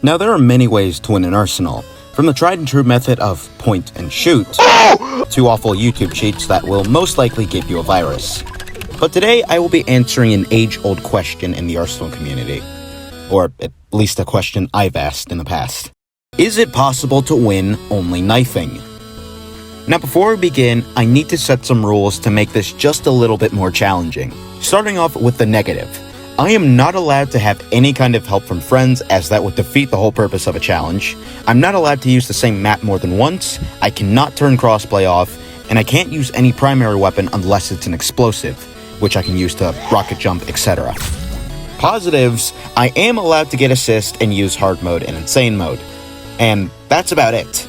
Now, there are many ways to win an arsenal, from the tried and true method of point and shoot, to awful YouTube cheats that will most likely give you a virus. But today, I will be answering an age-old question in the Arsenal community. Or at least a question I've asked in the past. Is it possible to win only knifing? Now, before we begin, I need to set some rules to make this just a little bit more challenging. Starting off with the negative. I am not allowed to have any kind of help from friends, as that would defeat the whole purpose of a challenge. I'm not allowed to use the same map more than once, I cannot turn crossplay off, and I can't use any primary weapon unless it's an explosive, which I can use to rocket jump, etc. Positives, I am allowed to get assist and use hard mode and insane mode. And that's about it.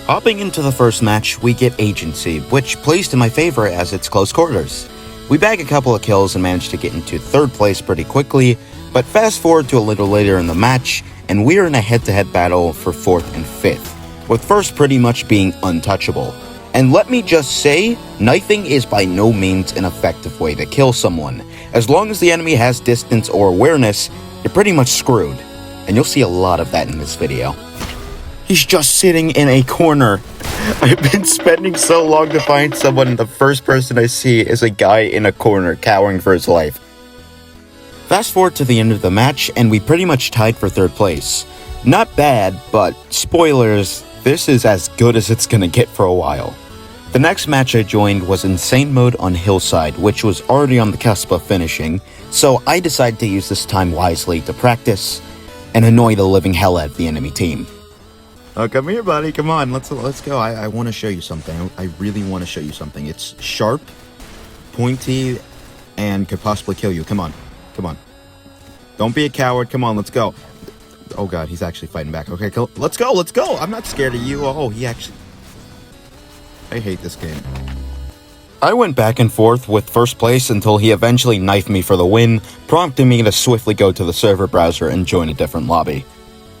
Hopping into the first match, we get agency, which plays to my favor as it's close quarters. We bag a couple of kills and manage to get into third place pretty quickly, but fast forward to a little later in the match, and we're in a head-to-head battle for 4th and 5th, with first pretty much being untouchable. And let me just say, knifing is by no means an effective way to kill someone. As long as the enemy has distance or awareness, you're pretty much screwed, and you'll see a lot of that in this video. He's just sitting in a corner. I've been spending so long to find someone, and the first person I see is a guy in a corner cowering for his life. Fast forward to the end of the match, and we pretty much tied for 3rd place. Not bad, but spoilers, this is as good as it's gonna get for a while. The next match I joined was Insane Mode on Hillside, which was already on the cusp of finishing, so I decided to use this time wisely to practice and annoy the living hell out of the enemy team. Oh, come here, buddy. Come on. Let's go. I want to show you something. I really want to show you something. It's sharp, pointy, and could possibly kill you. Come on. Come on. Don't be a coward. Come on. Let's go. Oh, God. He's actually fighting back. Okay, cool. Let's go. Let's go. I'm not scared of you. Oh, he actually... I hate this game. I went back and forth with first place until he eventually knifed me for the win, prompting me to swiftly go to the server browser and join a different lobby.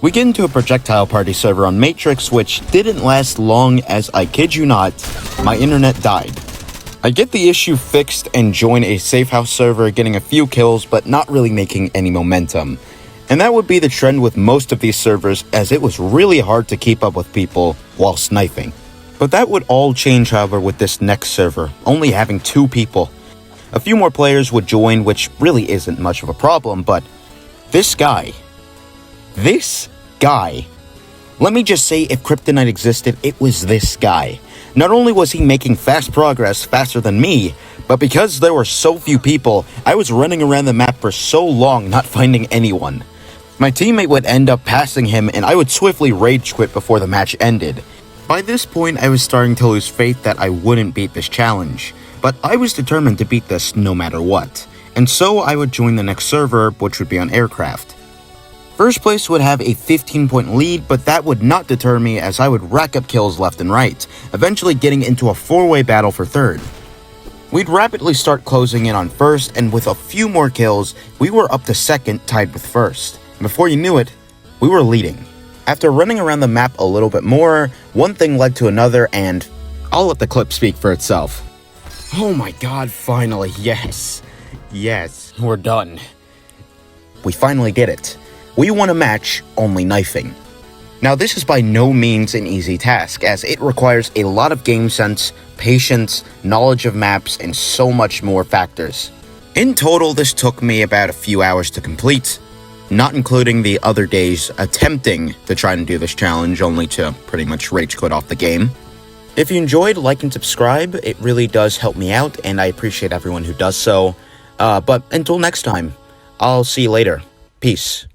We get into a projectile party server on Matrix, which didn't last long as, I kid you not, my internet died. I get the issue fixed and join a safe house server, getting a few kills but not really making any momentum. And that would be the trend with most of these servers, as it was really hard to keep up with people while sniping. But that would all change, however, with this next server, only having 2 people. A few more players would join, which really isn't much of a problem, but this guy, let me just say, if Kryptonite existed, it was this guy. Not only was he making fast progress, faster than me, but because there were so few people, I was running around the map for so long not finding anyone. My teammate would end up passing him, and I would swiftly rage quit before the match ended. By this point, I was starting to lose faith that I wouldn't beat this challenge, but I was determined to beat this no matter what, and so I would join the next server, which would be on Aircraft. First place would have a 15-point lead, but that would not deter me, as I would rack up kills left and right, eventually getting into a 4-way battle for 3rd. We'd rapidly start closing in on 1st, and with a few more kills, we were up to 2nd, tied with 1st. Before you knew it, we were leading. After running around the map a little bit more, one thing led to another, and I'll let the clip speak for itself. Oh my God, finally, yes. Yes, we're done. We finally did it. We won a match only knifing. Now, this is by no means an easy task, as it requires a lot of game sense, patience, knowledge of maps, and so much more factors. In total, this took me about a few hours to complete, not including the other days attempting to try and do this challenge, only to pretty much rage quit off the game. If you enjoyed, like and subscribe. It really does help me out, and I appreciate everyone who does so. But until next time, I'll see you later. Peace.